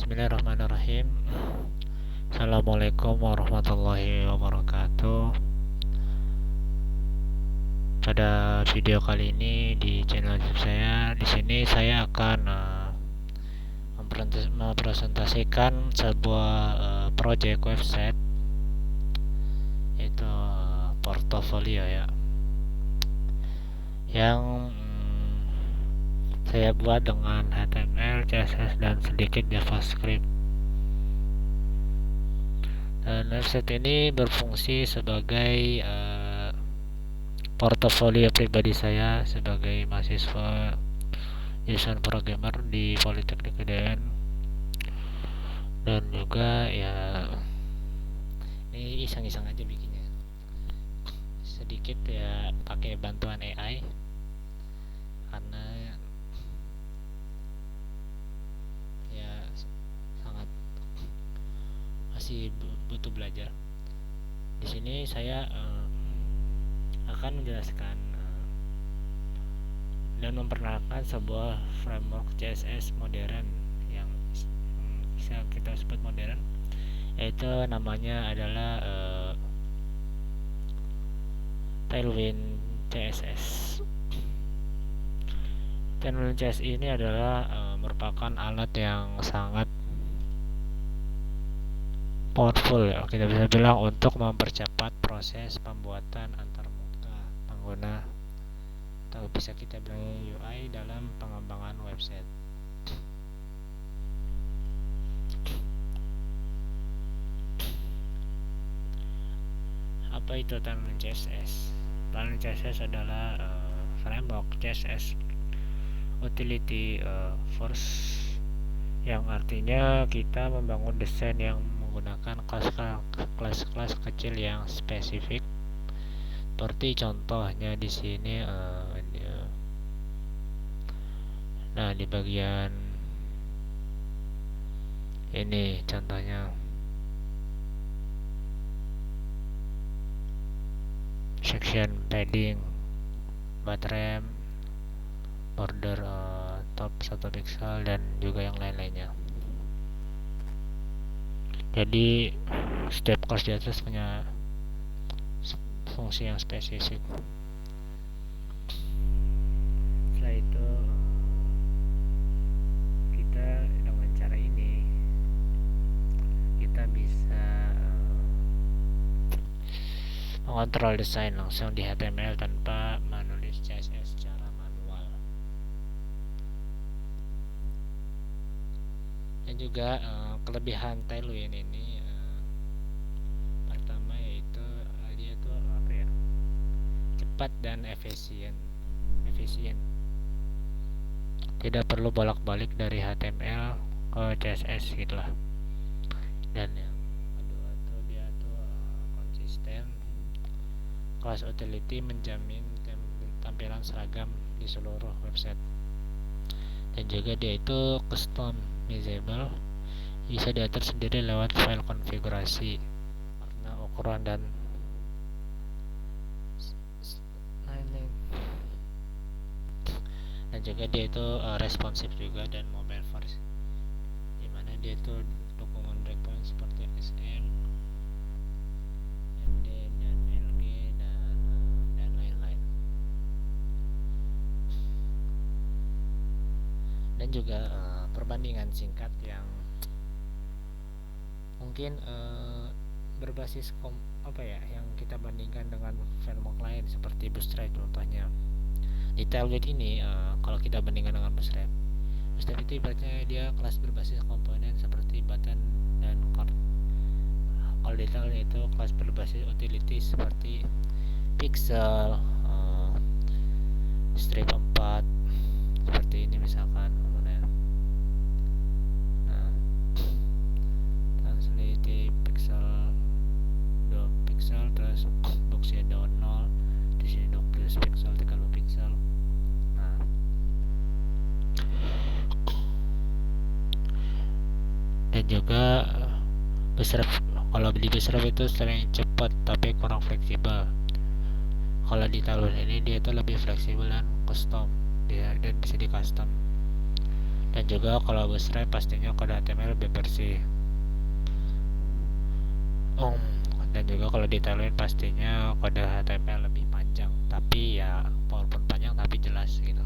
Bismillahirrahmanirrahim. Assalamualaikum warahmatullahi wabarakatuh. Pada video kali ini di channel YouTube saya, di sini saya akan mempresentasikan sebuah project website, yaitu portofolio ya, yang saya buat dengan HTML, CSS, dan sedikit JavaScript. Dan website ini berfungsi sebagai portofolio pribadi saya sebagai mahasiswa jurusan programmer di Politeknik UDN, dan juga ya ini iseng-iseng aja bikinnya, sedikit ya pakai bantuan AI karena ya sangat masih butuh belajar. Di sini saya akan menjelaskan dan memperkenalkan sebuah framework CSS modern yang bisa kita sebut modern, yaitu namanya adalah Tailwind CSS. Tailwind CSS ini adalah merupakan alat yang sangat powerful ya, kita bisa bilang, untuk mempercepat proses pembuatan antarmuka pengguna, atau bisa kita bilang UI dalam pengembangan website. Apa itu Tailwind CSS? Tailwind CSS adalah framework CSS utility first, yang artinya kita membangun desain yang menggunakan kelas-kelas kecil yang spesifik. Seperti contohnya di sini, nah di bagian ini contohnya section padding, background, border top 1 pixel, dan juga yang lain-lainnya. Jadi setiap kelas di atas punya fungsi yang spesifik. Setelah itu kita dengan cara ini kita bisa mengontrol desain langsung di HTML tanpa menulis CSS secara manual. Dan juga kelebihan Tailwind ini, pertama yaitu dia tuh cepat dan efisien. Tidak perlu bolak-balik dari HTML ke CSS gitulah. Dan yang kedua tuh dia tuh konsisten. Kelas utility menjamin tampilan seragam di seluruh website. Dan juga dia itu customizable, bisa diatur sendiri lewat file konfigurasi, warna, ukuran, dan lain-lain. Dan juga dia itu responsif juga dan mobile first, dimana dia itu dukungan breakpoint seperti SM, MD, dan LG, dan lain-lain. Dan juga perbandingan singkat yang mungkin berbasis yang kita bandingkan dengan framework lain seperti Bootstrap contohnya. Di Tailwind ini kalau kita bandingkan dengan Bootstrap itu ibaratnya dia kelas berbasis komponen seperti button dan card. Kalau di Tailwind itu kelas berbasis utility seperti pixel, strip 4 seperti ini misalkan. Translate pixel 2 pixel, terus box shadow 0, di sini 12 pixel, 30 pixel. Nah, dan juga Bootstrap, kalau di Bootstrap itu sering cepat tapi kurang fleksibel. Kalau di Tailwind ini dia itu lebih fleksibel dan custom, dan bisa di custom. Dan juga kalau bootstrap pastinya kode HTML lebih bersih. Dan juga kalau di Tailwind pastinya kode HTML lebih panjang, tapi ya walaupun panjang tapi jelas gitu.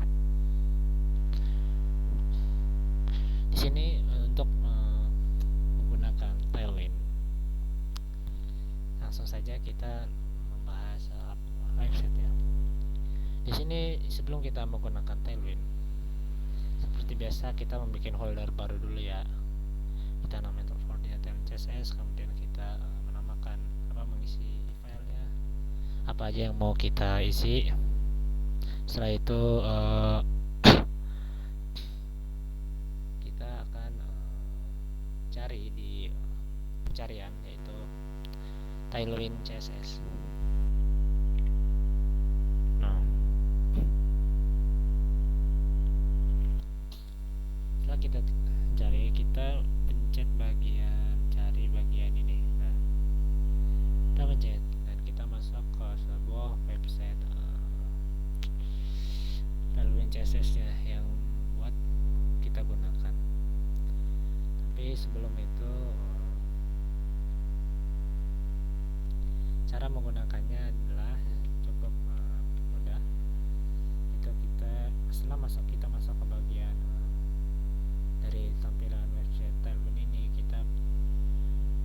Di sini untuk menggunakan Tailwind, langsung saja kita membahas website ya. Di sini sebelum kita menggunakan Tailwind, seperti biasa kita membuat folder baru dulu ya. Kita namakan foldernya Tailwind CSS, kemudian kita menamakan mengisi filenya apa aja yang mau kita isi. Setelah itu kita akan cari di pencarian yaitu Tailwind CSS. Nah, setelah kita cari, kita pencet bagian cari bagian ini. Nah, kita pencet dan kita masuk ke sebuah website Tailwind CSS nya yang buat kita gunakan. Tapi sebelum itu cara menggunakannya adalah cukup mudah. Itu setelah kita masuk ke bagian dari tampilan website Tailwind ini, kita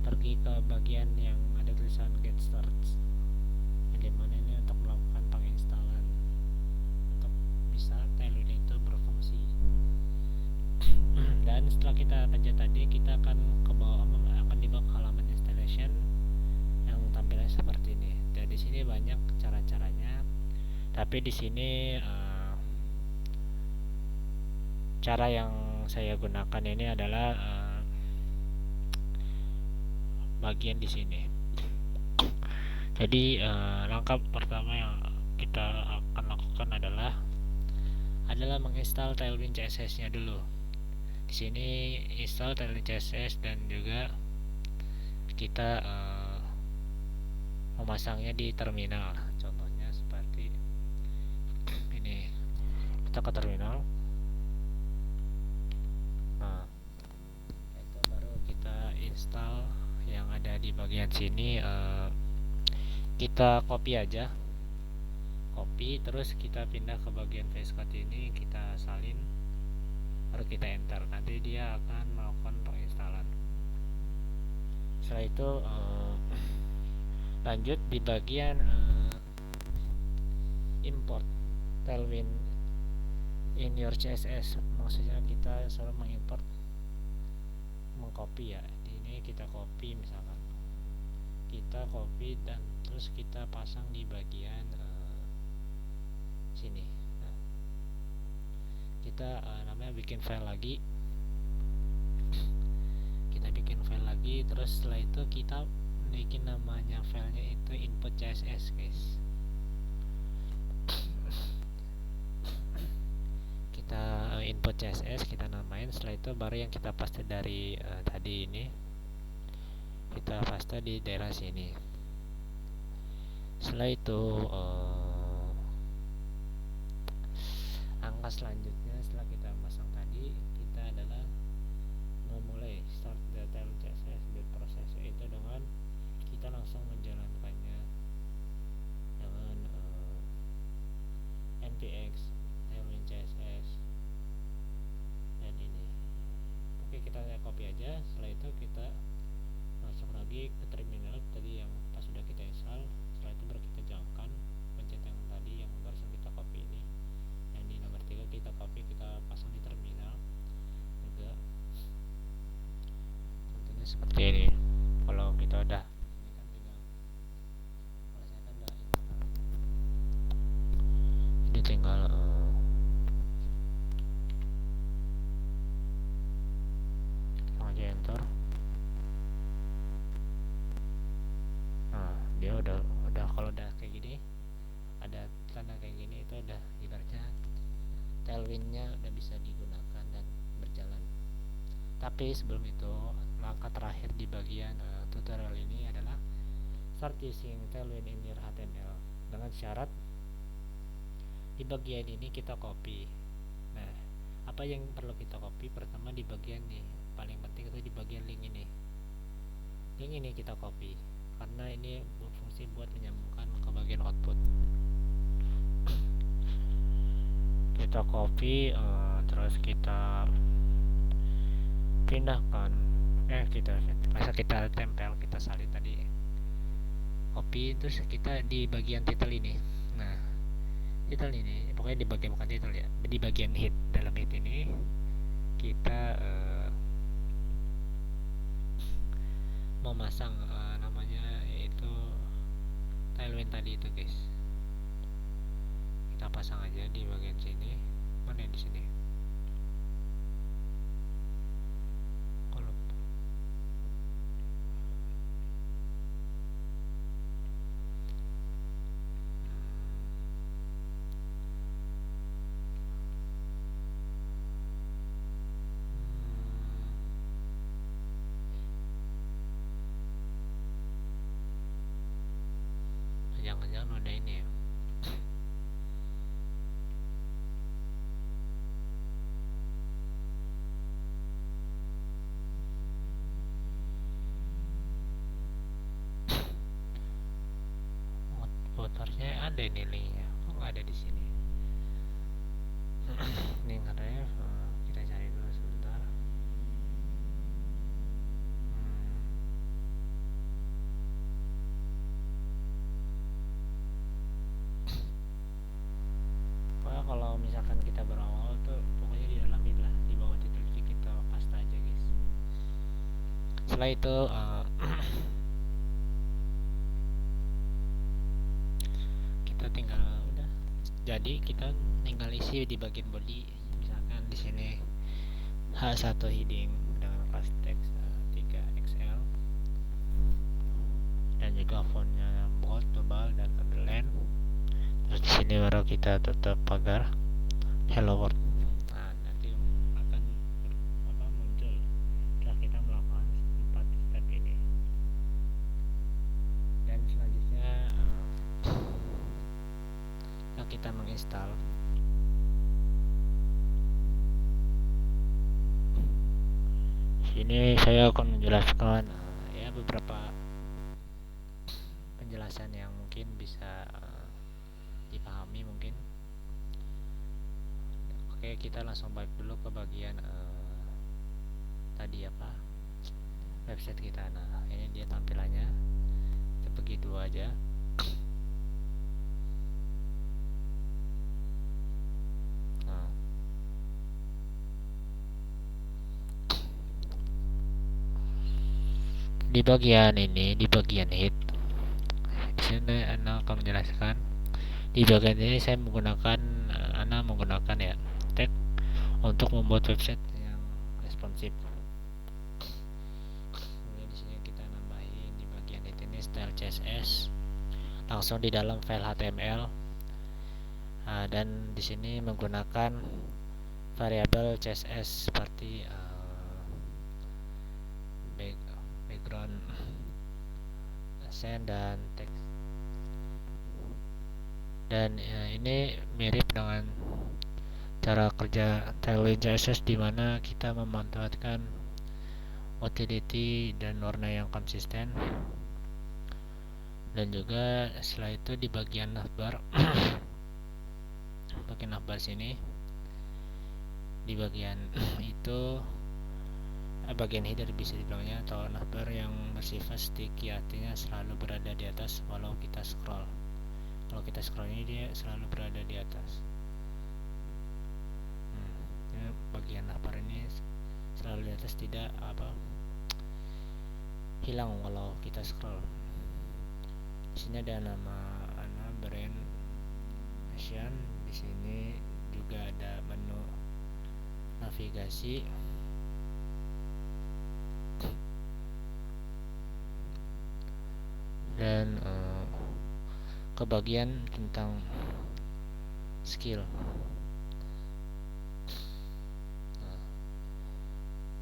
pergi ke bagian yang ada tulisan Get Started, yang dimana ini untuk melakukan penginstalan untuk bisa Tailwind itu berfungsi. Dan setelah kita pencet tadi, kita akan dibawa ke halaman installation yang tampilannya seperti ini. Dan di sini banyak cara-caranya, tapi di sini cara yang saya gunakan ini adalah bagian di sini. Jadi langkah pertama yang kita akan lakukan adalah menginstal Tailwind CSS-nya dulu. Di sini install Tailwind CSS dan juga kita memasangnya di terminal. Contohnya seperti ini. Kita ke terminal. Nah, itu baru kita install yang ada di bagian sini. Kita copy aja, terus kita pindah ke bagian VS Code ini, kita salin, baru kita enter. Nanti dia akan melakukan penginstalan. Setelah itu lanjut di bagian import Tailwind in your CSS. Maksudnya kita selalu mengimport, mengcopy ya. Di ini kita copy, misalkan kita copy dan terus kita pasang di bagian sini. Nah, kita namanya bikin file lagi. Kita bikin file lagi, terus setelah itu kita bikin namanya filenya itu input CSS, guys. Kita input CSS, kita namain. Setelah itu baru yang kita paste dari tadi ini, kita paste di daerah sini. Setelah itu angka selanjutnya setelah kita pasang tadi, kita adalah memulai start the Tailwind CSS build process, yaitu dengan kita langsung menjalankannya dengan npx Tailwind CSS dan ini. Oke, kita copy aja. Setelah itu kita masuk lagi ke terminal tadi yang pas sudah kita install. Setelah itu baru kita jangkan, pencet yang tadi yang barusan kita copy ini, yang di nomor 3 kita copy, kita pasang di terminal juga. Contohnya seperti ini. Kalau kita udah ini kan tinggal, kalau saya kan udah install, ini tinggal aja enter. Nah, dia udah kalau udah kayak gini, ada tanda kayak gini, itu udah ibaratnya Tailwind-nya udah bisa digunakan dan berjalan. Tapi sebelum itu, langkah terakhir di bagian tutorial ini adalah start using Tailwind in your HTML, dengan syarat di bagian ini kita copy. Nah, Apa yang perlu kita copy? Pertama di bagian nih, paling penting itu di bagian link ini. Link ini kita copy karena ini berfungsi buat menyambungkan ke bagian output. Kita copy, terus kita pindahkan, kita tempel, kita salin tadi, copy, terus kita di bagian title ini. Nah, title ini pokoknya di bagian, bukan title ya, di bagian hit. Dalam hit ini kita memasang namanya yaitu tailwind tadi itu guys. Kita pasang aja di bagian sini. Mana di sini? Kalau jangan-jangan udah ini ya. Motornya ada ini linknya, kok nggak ada di sini? Link katanya kita cari dulu sebentar. Pokoknya kalau misalkan kita berawal tuh pokoknya di dalam ini lah, di bawah titel kita paste aja guys. Setelah itu kita tinggal udah, jadi kita tinggal isi di bagian body. Misalkan di sini H1 heading dengan class text 3XL dan juga fontnya bold, tebal, dan underline. Terus di sini baru kita tutup pagar hello world. Nah, nanti akan muncul setelah kita melakukan 4 step ini. Dan selanjutnya kita menginstal. Sini saya akan menjelaskan ya beberapa penjelasan yang mungkin bisa dipahami mungkin. Oke, kita langsung balik dulu ke bagian tadi apa, website kita. Nah, ini dia tampilannya, kita bagi dua aja. Di bagian ini, di bagian hit, di sini Ana akan menjelaskan. Di bagian ini saya menggunakan ya tag untuk membuat website yang responsif. Kemudian di sini kita nambahin di bagian hit ini style CSS langsung di dalam file HTML. Dan di sini menggunakan variabel CSS seperti background, send, dan text. Dan ini mirip dengan cara kerja tailwind CSS di mana kita memanfaatkan utility dan warna yang konsisten. Dan juga setelah itu di bagian navbar bagian navbar sini, di bagian itu bagian header bisa dibilangnya, atau navbar yang bersifat sticky, artinya selalu berada di atas walau kita scroll. Kalau kita scroll ini dia selalu berada di atas. Bagian navbar ini selalu di atas, tidak hilang walau kita scroll. Di sini ada nama brand Asian. Di sini juga ada menu navigasi. Dan ke bagian tentang skill.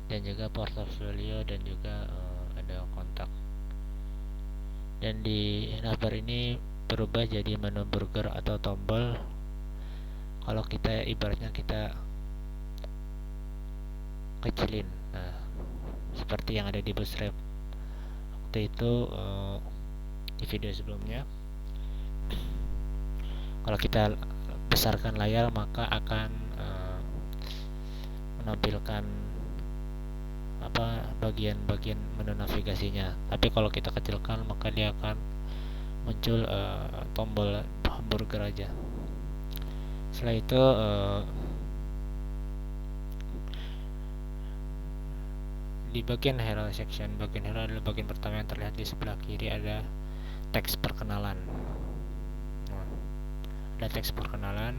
Dan juga portfolio, dan juga ada kontak. Dan di navbar ini berubah jadi menu burger atau tombol. Kalau kita ibaratnya kita kecilin. Nah, seperti yang ada di Bootstrap waktu itu, di video sebelumnya. Kalau kita besarkan layar maka akan menampilkan bagian-bagian menu navigasinya. Tapi kalau kita kecilkan maka dia akan muncul tombol hamburger aja. Setelah itu di bagian hero section, bagian hero adalah bagian pertama yang terlihat di sebelah kiri, ada teks perkenalan. Nah, ada teks perkenalan,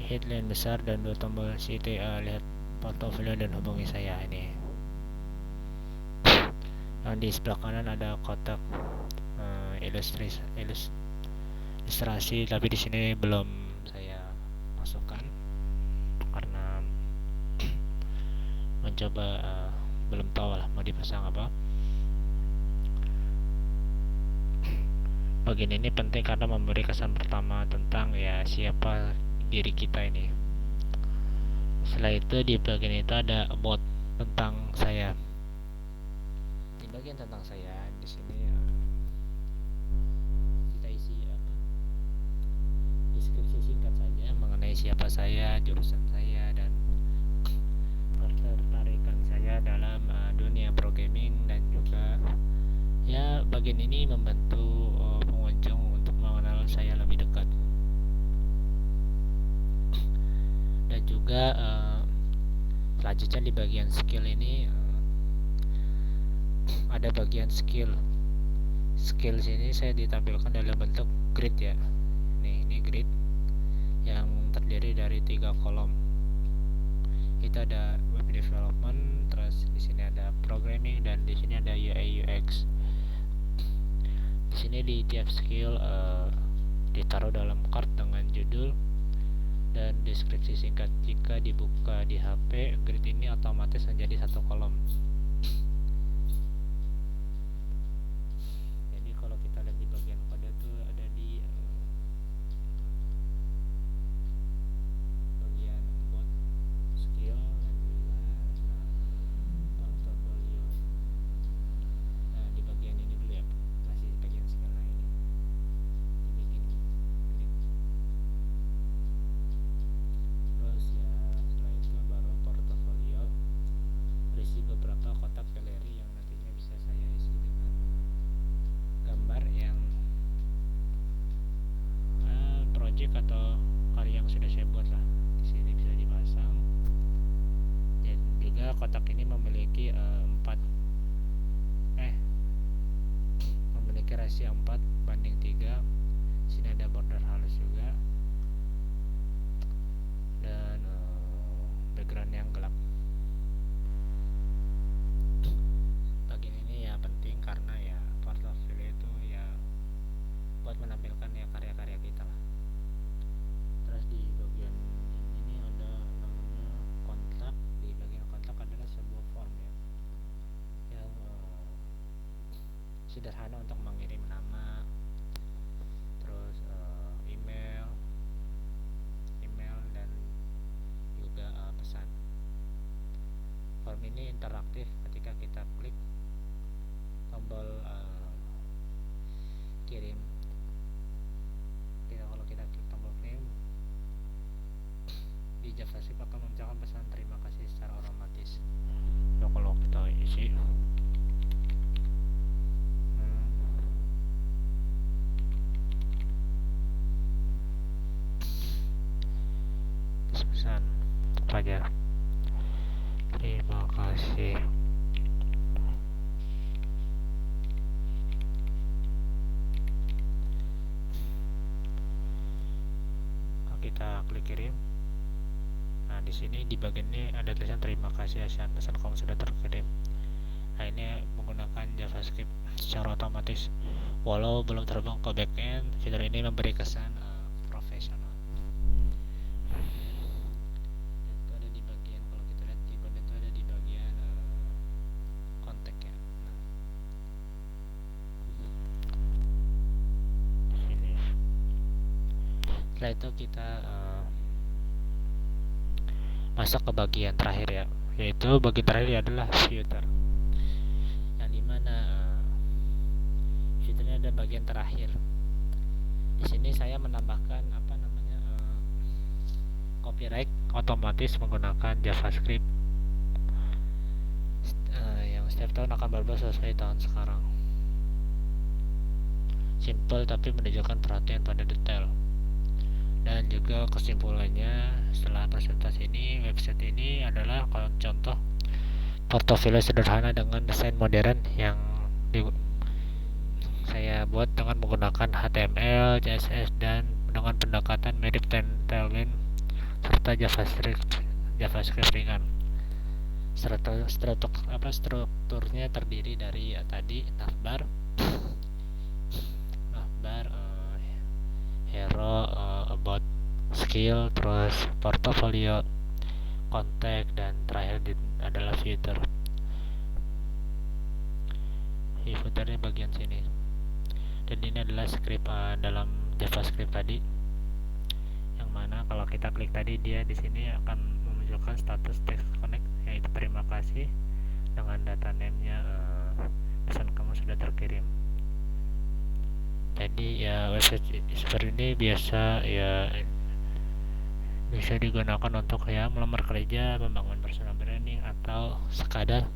headline besar dan dua tombol CTA, lihat portofolio dan hubungi saya. Ini yang di sebelah kanan ada kotak ilustrasi, tapi di sini belum saya masukkan karena mencoba, belum tahu lah mau dipasang apa. Bagian ini penting karena memberi kesan pertama tentang ya siapa diri kita ini. Setelah itu di bagian itu ada about tentang saya. Di bagian tentang saya di sini kita isi deskripsi singkat saja mengenai siapa saya, jurusan saya, dan ketertarikan saya dalam dunia programming, dan juga ya bagian ini membantu pengunjung untuk mengenal saya lebih dekat. Dan juga selanjutnya di bagian skill ini ada bagian skill sini saya ditampilkan dalam bentuk grid ya. Ini grid yang terdiri dari 3 kolom. Itu ada web development, terus di sini ada programming, dan di sini ada UI UX. Di sini di tiap skill ditaruh dalam card dengan judul dan deskripsi singkat. Jika dibuka di HP, grid ini otomatis menjadi satu kolom. Jadi kalau kita lihat di bagian kode tuh ada di bagian about skill dan juga portfolio. Nah, di bagian ini dulu ya, masih bagian skill. Nah, ini dibikin grid. Terus ya setelah itu baru portofolio, berisi beberapa kotak galeri yang nantinya bisa saya isi dengan gambar yang project atau karya yang sudah saya buat lah. Di sini bisa dipasang. Dan juga kotak ini memiliki memiliki rasio 4:3. Sini ada border halus juga dan background yang gelap. Bagian ini ya penting karena ya portofolio itu ya buat menampilkan ya karya-karya kita lah. Terus di bagian ini ada namanya kontak. Di bagian kontak adalah sebuah form ya yang sederhana untuk mengirim nama, terus email dan juga pesan. Form ini interaktif. Ketika kita klik tombol kirim, kalau kita klik tombol kirim di JavaScript akan memunculkan pesan terima kasih secara otomatis. So, kalau kita isi pesan apa aja, terima kasih. Kita klik kirim. Nah, di sini di bagian ini ada tulisan terima kasih Asian, pesan kamu sudah terkirim. Nah, ini menggunakan JavaScript secara otomatis. Walau belum terbang ke backend, fitur ini memberi kesan profesional. Itu ada di bagian, kalau kita lihat di kode itu ada di bagian kontak ya. Nah, di sini. Setelah itu kita masuk ke bagian terakhir ya, yaitu bagian terakhir adalah filter, yang dimana filternya ada bagian terakhir. Di sini saya menambahkan copyright otomatis menggunakan JavaScript yang setiap tahun akan berubah sesuai tahun sekarang. Simple tapi menunjukkan perhatian pada detail. Dan juga kesimpulannya, setelah presentasi ini, website ini adalah contoh portofolio sederhana dengan desain modern yang saya buat dengan menggunakan HTML, CSS, dan dengan pendekatan mirip Tailwind serta JavaScript ringan. Strukturnya terdiri dari tadi navbar, hero, about, skill, terus portfolio, kontak, dan terakhir adalah footer. Footernya bagian sini. Dan ini adalah script dalam JavaScript tadi, yang mana kalau kita klik tadi, dia di sini akan menunjukkan status text connect, yaitu terima kasih, dengan data name-nya pesan kamu sudah terkirim. Jadi ya website seperti ini bisa digunakan untuk melamar kerja, membangun personal branding, atau sekadar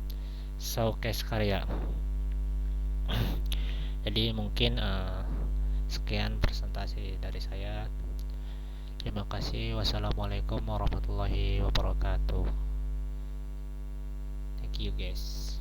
showcase karya. Jadi mungkin sekian presentasi dari saya. Terima kasih. Wassalamualaikum warahmatullahi wabarakatuh. Thank you guys.